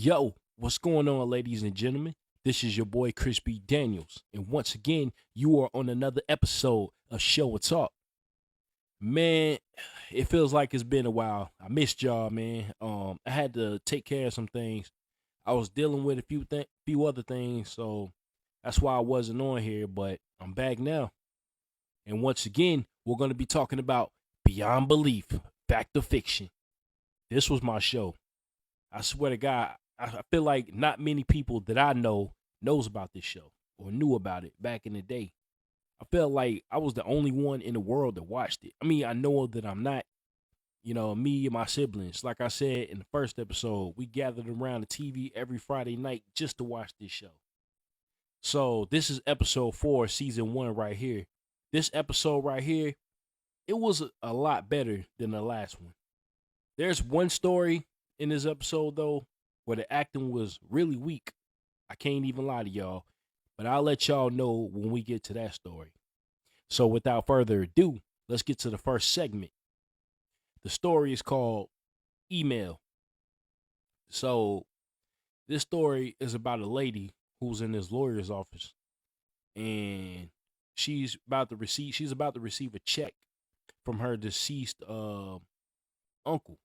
Yo, what's going on, ladies and gentlemen? This is your boy Chris B. Daniels, and once again, you are on another episode of Show and Talk. Man, it feels like it's been a while. I missed y'all, man. I had to take care of some things. I was dealing with a few other things, so that's why I wasn't on here. But I'm back now, and once again, we're going to be talking about Beyond Belief, Fact or Fiction. This was my show. I swear to God, I feel like not many people that I know knows about this show or knew about it back in the day. I felt like I was the only one in the world that watched it. I mean, I know that I'm not. Me and my siblings, like I said in the first episode, we gathered around the TV every Friday night just to watch this show. So this is episode 4, season 1 right here. This episode right here, it was a lot better than the last one. There's one story in this episode, though, where the acting was really weak. I can't even lie to y'all, but I'll let y'all know when we get to that story. So without further ado, let's get to the first segment. The story is called Email. So this story is about a lady who's in this lawyer's office, and she's about to receive a check from her deceased uncle,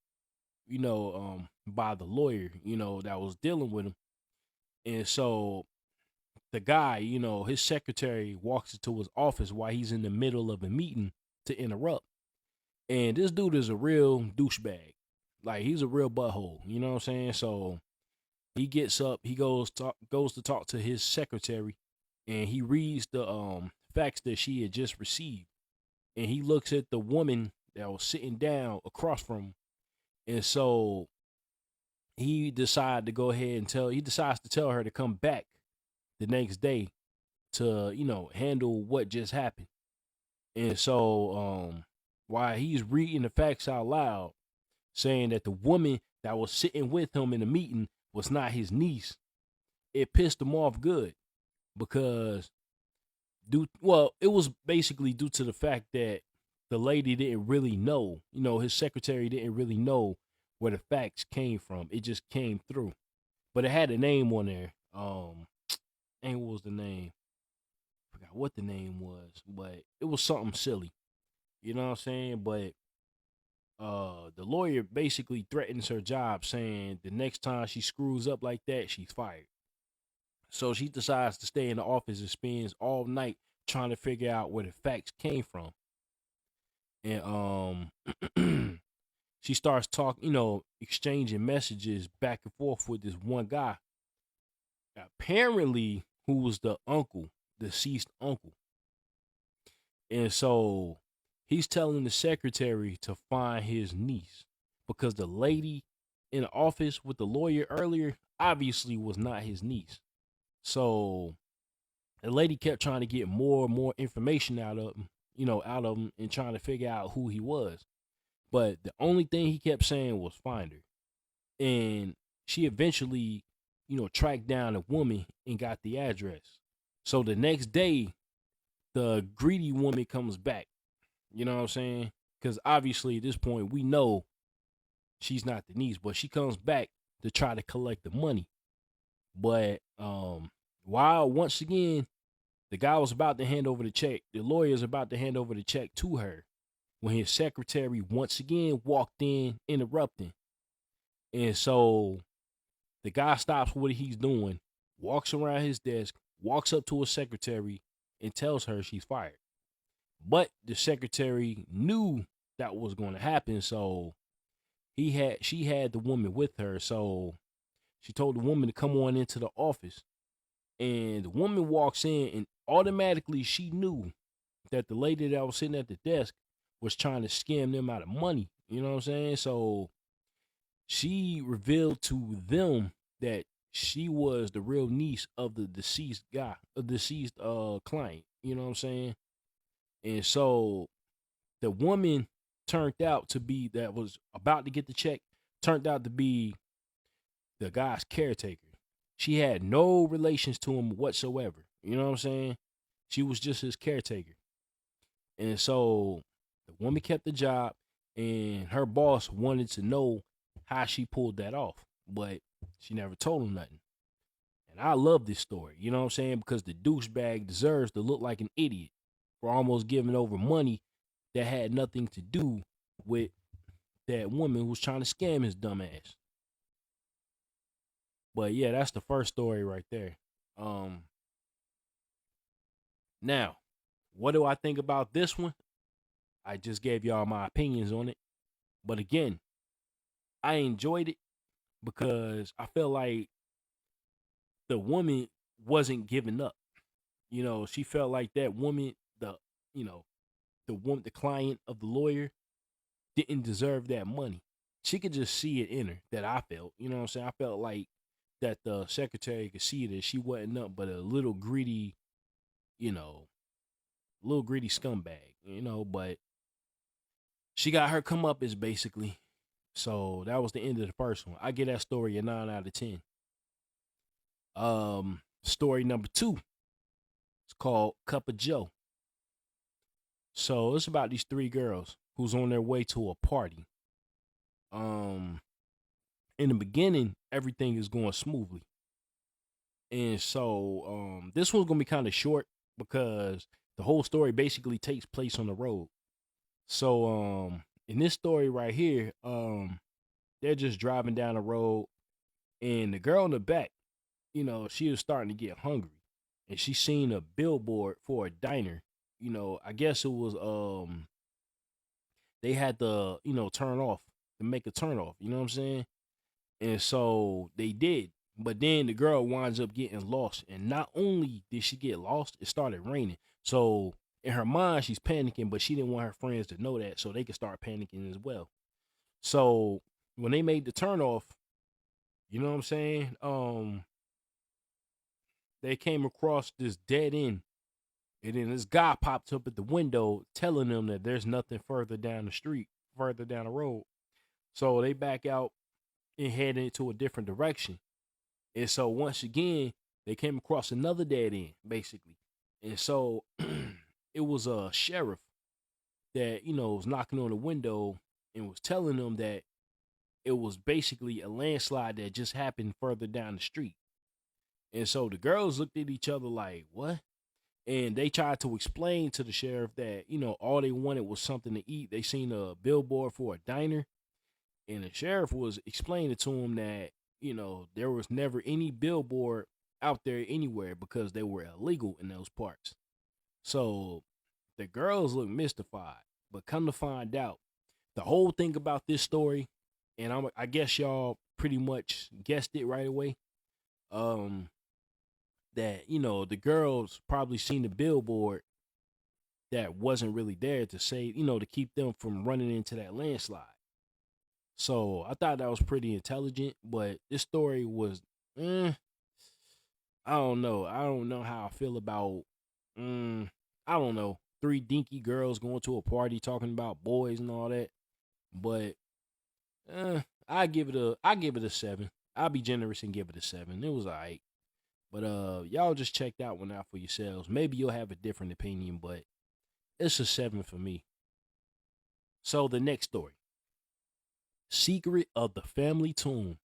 by the lawyer, that was dealing with him. And so the guy, his secretary walks into his office while he's in the middle of a meeting to interrupt. And this dude is a real douchebag. Like, he's a real butthole, you know what I'm saying? So he gets up, he goes to talk to his secretary, and he reads the facts that she had just received. And he looks at the woman that was sitting down across from him. And so he decides to tell her to come back the next day to, handle what just happened. And so while he's reading the facts out loud, saying that the woman that was sitting with him in the meeting was not his niece, it pissed him off good, because it was basically due to the fact that the lady didn't really know, his secretary didn't really know where the facts came from. It just came through. But it had a name on there. And what was the name? I forgot what the name was, but it was something silly. You know what I'm saying? But the lawyer basically threatens her job, saying the next time she screws up like that, she's fired. So she decides to stay in the office and spends all night trying to figure out where the facts came from. And she starts talking, exchanging messages back and forth with this one guy, apparently who was the deceased uncle. And so he's telling the secretary to find his niece, because the lady in the office with the lawyer earlier obviously was not his niece. So the lady kept trying to get more and more information out of him, and trying to figure out who he was. But the only thing he kept saying was find her. And she eventually, tracked down a woman and got the address. So the next day, the greedy woman comes back. You know what I'm saying? Because obviously at this point, we know she's not the niece, but she comes back to try to collect the money. But while once again, the guy was about to hand over the check, the lawyer is about to hand over the check to her, when his secretary once again walked in, interrupting. And so the guy stops what he's doing, walks around his desk, walks up to his secretary, and tells her she's fired. But the secretary knew that was going to happen, so she had the woman with her. So she told the woman to come on into the office. And the woman walks in, and automatically she knew that the lady that was sitting at the desk was trying to scam them out of money. You know what I'm saying? So she revealed to them that she was the real niece of the deceased client. You know what I'm saying? And so the woman that was about to get the check, turned out to be the guy's caretaker. She had no relations to him whatsoever. You know what I'm saying? She was just his caretaker. And so the woman kept the job, and her boss wanted to know how she pulled that off. But She never told him nothing. And I love this story, you know what I'm saying? Because the douchebag deserves to look like an idiot for almost giving over money that had nothing to do with that woman who was trying to scam his dumb ass. But yeah, that's the first story right there. Um Now, what do I think about this one? I just gave y'all my opinions on it. But again, I enjoyed it because I felt like the woman wasn't giving up. You know, she felt like that woman, you know, the client of the lawyer didn't deserve that money. She could just see it in her that I felt. You know what I'm saying? I felt like that the secretary could see that she wasn't nothing but a little greedy, you know, little greedy scumbag, you know, but she got her come up is basically. So that was the end of the first one. I give that story a 9 out of 10. Story number 2. It's called Cup of Joe. So it's about these 3 girls who's on their way to a party. Um, in the beginning, everything is going smoothly. And so this one's gonna be kind of short because the whole story basically takes place on the road. So in this story right here, they're just driving down the road and the girl in the back, you know, she was starting to get hungry. And she seen a billboard for a diner. You know, I guess it was they had to, you know, turn off to make a turn off, you know what I'm saying? And so they did. But then the girl winds up getting lost. And not only did she get lost, it started raining. So in her mind, she's panicking, but she didn't want her friends to know that so they could start panicking as well. So when they made the turn off, you know what I'm saying? They came across this dead end. And then this guy popped up at the window telling them that there's nothing further down the street, further down the road. So they back out and head into a different direction. And so once again, they came across another dead end, basically. And so it was a sheriff that, you know, was knocking on the window and was telling them that it was basically a landslide that just happened further down the street. And so the girls looked at each other like, what? And they tried to explain to the sheriff that, you know, all they wanted was something to eat. They seen a billboard for a diner. And the sheriff was explaining to him that, you know, there was never any billboard out there anywhere because they were illegal in those parts. So the girls look mystified. But come to find out, the whole thing about this story, and I guess y'all pretty much guessed it right away. That, you know, the girls probably seen the billboard that wasn't really there to say, you know, to keep them from running into that landslide. So I thought that was pretty intelligent, but this story was, I don't know. I don't know how I feel about, I don't know, 3 dinky girls going to a party talking about boys and all that. But I give it a 7. I'll be generous and give it a 7. It was alright. But y'all just check that one out for yourselves. Maybe you'll have a different opinion, but it's a 7 for me. So the next story. Secret of the Family Tomb.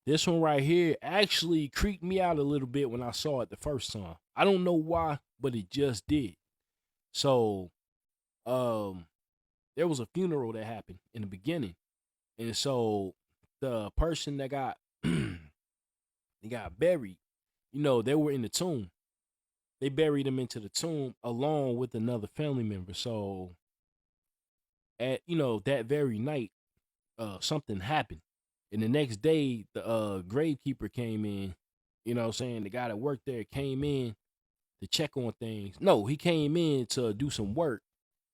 This one right here actually creeped me out a little bit when I saw it the first time. I don't know why, but it just did. So, there was a funeral that happened in the beginning. And so the person that got they got buried, you know, they were in the tomb. They buried him into the tomb along with another family member. So at, you know, that very night, something happened. And the next day, the gravekeeper came in, you know what I'm saying? The guy that worked there came in to check on things. No, he came in to do some work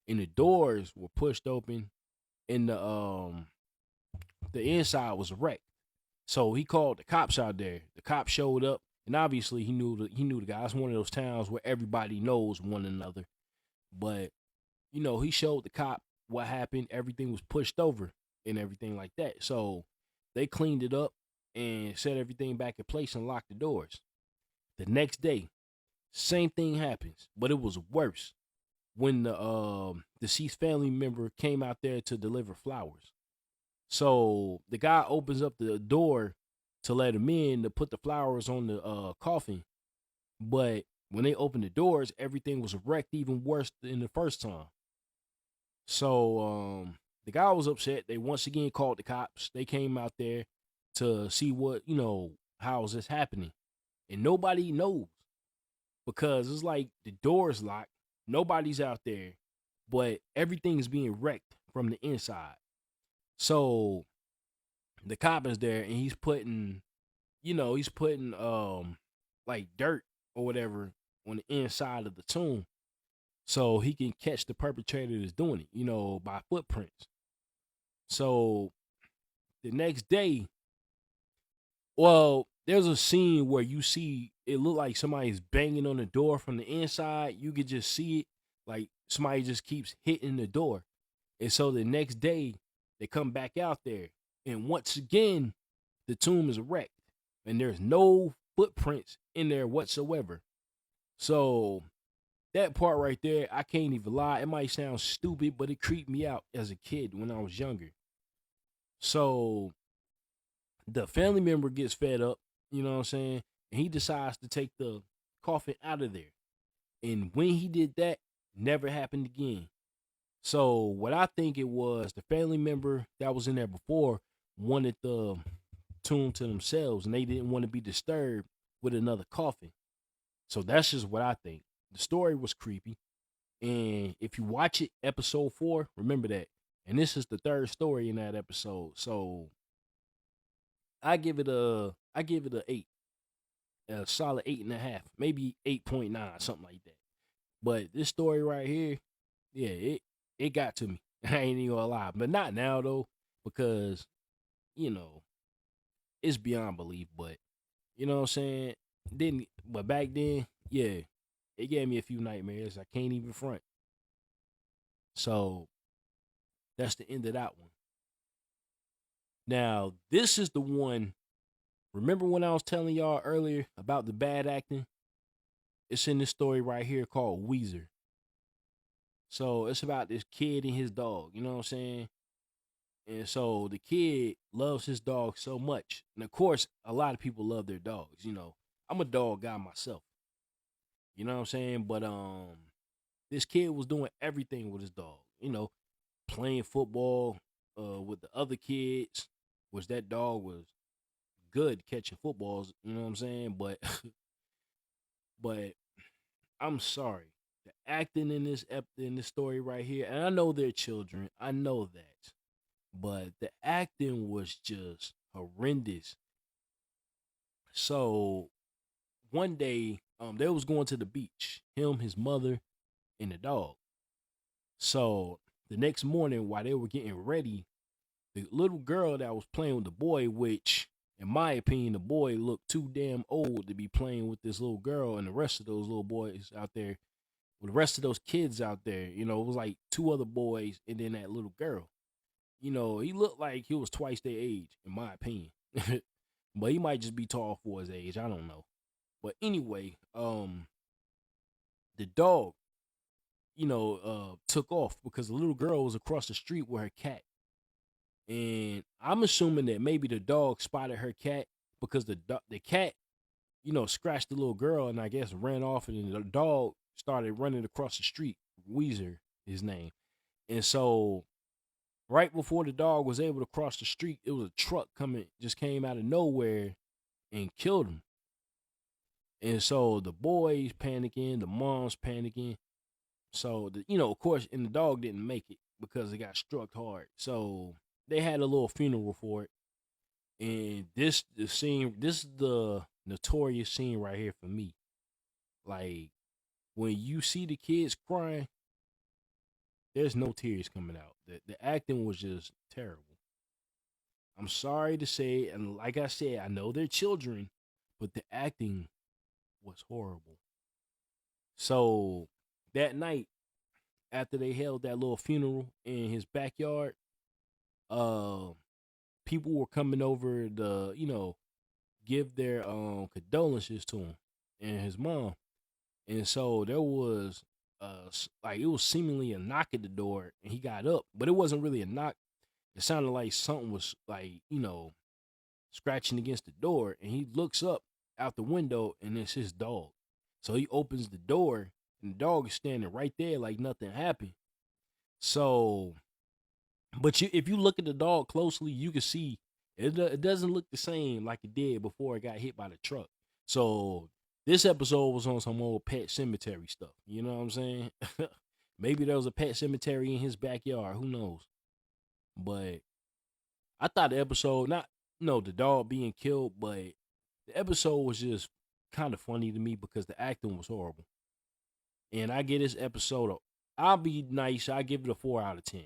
and the doors were pushed open and the inside was wrecked. So he called the cops out there. The cops showed up, and obviously he knew the guy. It's one of those towns where everybody knows one another. But you know, he showed the cop what happened. Everything was pushed over and everything like that. So they cleaned it up and set everything back in place and locked the doors. The next day, same thing happens, but it was worse when the deceased family member came out there to deliver flowers. So the guy opens up the door to let him in to put the flowers on the coffin. But when they opened the doors, everything was wrecked even worse than the first time. So the guy was upset. They once again called the cops. They came out there to see what, how is this happening. And nobody knows because it's like the door's locked. Nobody's out there, but everything's being wrecked from the inside. So the cop is there and he's putting like dirt or whatever on the inside of the tomb so he can catch the perpetrator that's doing it, by footprints. So the next day, well, there's a scene where you see it look like somebody's banging on the door from the inside. You could just see it like somebody just keeps hitting the door. And so the next day, they come back out there. And once again, the tomb is wrecked. And there's no footprints in there whatsoever. So that part right there, I can't even lie. It might sound stupid, but it creeped me out as a kid when I was younger. So the family member gets fed up, you know what I'm saying? And he decides to take the coffin out of there. And when he did that, never happened again. So what I think it was, the family member that was in there before wanted the tomb to themselves and they didn't want to be disturbed with another coffin. So that's just what I think. The story was creepy. And if you watch it, episode 4, remember that. And this is the third story in that episode. So I give it a 8. A solid 8.5, maybe 8.9, something like that. But this story right here, yeah, it got to me. I ain't even gonna lie. But not now though, because, you know, it's beyond belief, but you know what I'm saying? Didn't but back then, yeah, it gave me a few nightmares. I can't even front. So that's the end of that one. Now, this is the one. Remember when I was telling y'all earlier about the bad acting? It's in this story right here called Weezer. So it's about this kid and his dog, you know what I'm saying? And so the kid loves his dog so much. And of course, a lot of people love their dogs. I'm a dog guy myself. You know what I'm saying? But this kid was doing everything with his dog, playing football with the other kids, which that dog was good catching footballs, you know what I'm saying? But but I'm sorry. The acting in this story right here, and I know they're children. I know that. But the acting was just horrendous. So one day, they was going to the beach. Him, his mother, and the dog. So the next morning, while they were getting ready, the little girl that was playing with the boy, which in my opinion, the boy looked too damn old to be playing with this little girl and the rest of those little boys out there, with the rest of those kids out there. It was like two other boys and then that little girl. He looked like he was twice their age, in my opinion. But he might just be tall for his age. I don't know. But anyway, the dog, took off because the little girl was across the street with her cat. And I'm assuming that maybe the dog spotted her cat because the cat, scratched the little girl and I guess ran off, and then the dog started running across the street. Weezer, his name. And so right before the dog was able to cross the street, it was a truck just came out of nowhere and killed him. And so the boys panicking, the mom's panicking. So of course, and the dog didn't make it because it got struck hard. So they had a little funeral for it. And this is the notorious scene right here for me. Like when you see the kids crying, there's no tears coming out. The acting was just terrible. I'm sorry to say, and like I said, I know they're children, but the acting was horrible. So that night, after they held that little funeral in his backyard, uh, people were coming over to, give their condolences to him and his mom. And so there was like it was seemingly a knock at the door and he got up, but it wasn't really a knock. it sounded like something was like, scratching against the door, and he looks up out the window and it's his dog. So he opens the door and the dog is standing right there like nothing happened. So, but if you look at the dog closely, you can see it doesn't look the same like it did before it got hit by the truck. So this episode was on some old pet cemetery stuff. You know what I'm saying? Maybe there was a pet cemetery in his backyard. Who knows? But I thought the episode, not the dog being killed, but the episode was just kind of funny to me because the acting was horrible. And I get this episode, I'll be nice, I give it a 4 out of 10.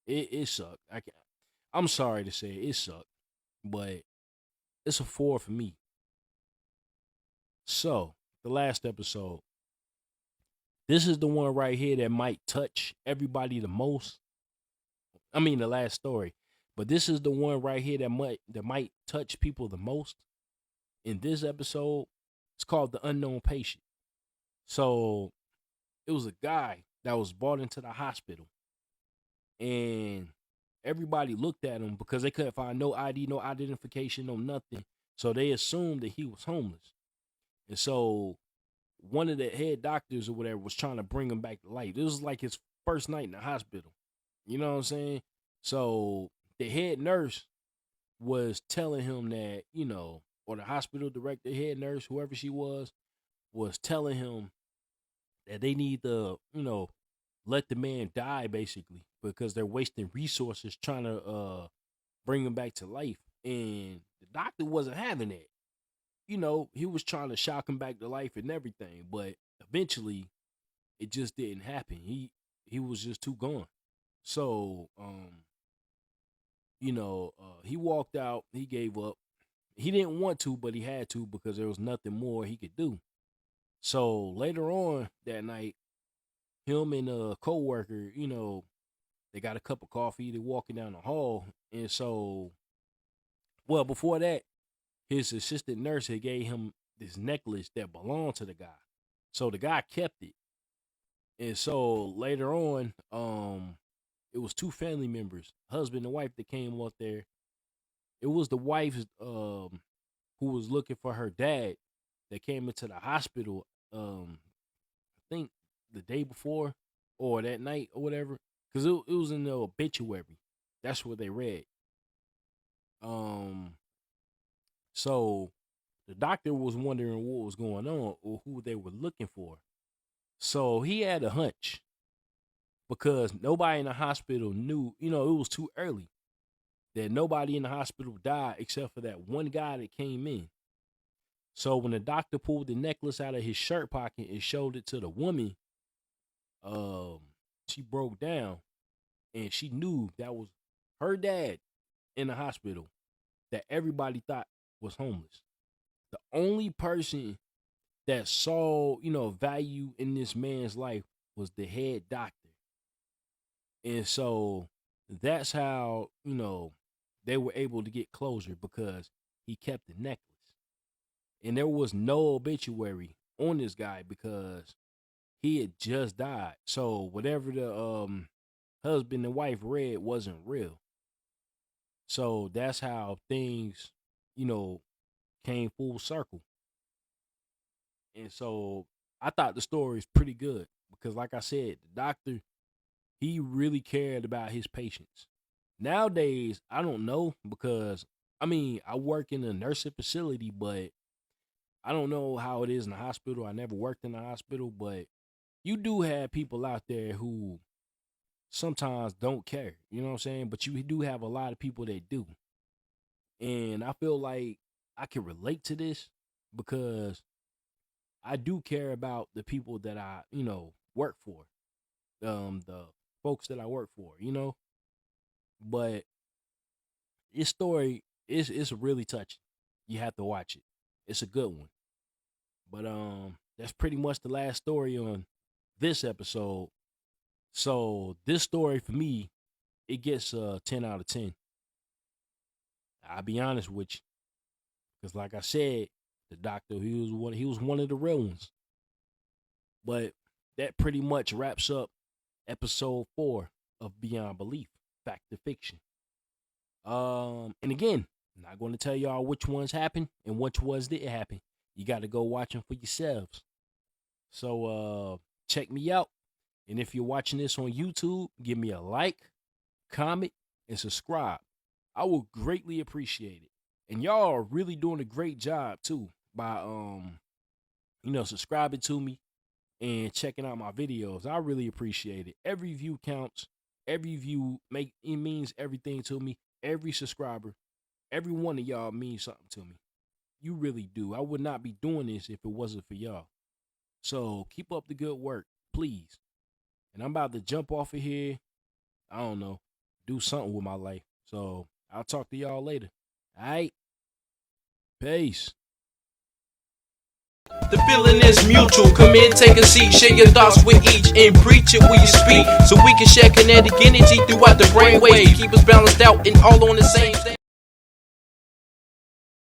It sucked. I'm sorry to say it sucked, but it's a 4 for me. So the last episode, this is the one right here that might touch everybody the most. I mean, the last story, but this is the one right here that might touch people the most. In this episode, it's called The Unknown Patient. So it was a guy that was brought into the hospital, and everybody looked at him because they couldn't find no ID, no identification, no nothing. So they assumed that he was homeless. And so one of the head doctors or whatever was trying to bring him back to life. This was like his first night in the hospital. You know what I'm saying? So the head nurse was telling him that, or the hospital director, head nurse, whoever she was telling him that they need to, let the man die basically because they're wasting resources trying to bring him back to life. And the doctor wasn't having that. He was trying to shock him back to life and everything, but eventually it just didn't happen. He was just too gone. So, he walked out, he gave up. He didn't want to, but he had to because there was nothing more he could do. So later on that night, him and a coworker, they got a cup of coffee, they're walking down the hall. And so, well, before that, his assistant nurse had gave him this necklace that belonged to the guy. So the guy kept it. And so later on, it was 2 family members, husband and wife, that came up there. It was the wife who was looking for her dad that came into the hospital, I think the day before or that night or whatever, because it was in the obituary. That's what they read. So the doctor was wondering what was going on or who they were looking for. So he had a hunch because nobody in the hospital knew, it was too early, that nobody in the hospital died except for that one guy that came in. So when the doctor pulled the necklace out of his shirt pocket and showed it to the woman, she broke down and she knew that was her dad in the hospital that everybody thought was homeless. The only person that saw, value in this man's life was the head doctor. And so that's how, they were able to get closure because he kept the necklace. And there was no obituary on this guy because he had just died. So whatever the husband and wife read wasn't real. So that's how things, came full circle. And so I thought the story is pretty good because, like I said, the doctor, he really cared about his patients. Nowadays, I don't know because, I work in a nursing facility, but I don't know how it is in the hospital. I never worked in the hospital, but you do have people out there who sometimes don't care, you know what I'm saying? But you do have a lot of people that do. And I feel like I can relate to this because I do care about the people that I, work for. The folks that I work for, But this story is really touching. You have to watch it. It's a good one. But that's pretty much the last story on this episode. So this story for me, it gets 10 out of 10. I'll be honest with you. Because like I said, the doctor, he was one of the real ones. But that pretty much wraps up episode 4 of Beyond Belief. fact or fiction. And again, I'm not going to tell y'all which ones happened and which ones didn't happen. You got to go watch them for yourselves. So check me out. And if you're watching this on YouTube, give me a like, comment, and subscribe. I will greatly appreciate it. And y'all are really doing a great job too by subscribing to me and checking out my videos. I really appreciate it. Every view counts. Every view means everything to me. Every subscriber, every one of y'all means something to me. You really do. I would not be doing this if it wasn't for y'all. So keep up the good work, please. And I'm about to jump off of here. I don't know, do something with my life. So I'll talk to y'all later. All right? Peace. The feeling is mutual. Come in, take a seat, share your thoughts with each, and preach it when you speak, so we can share kinetic energy throughout the brainwave. Keep us balanced out and all on the same thing.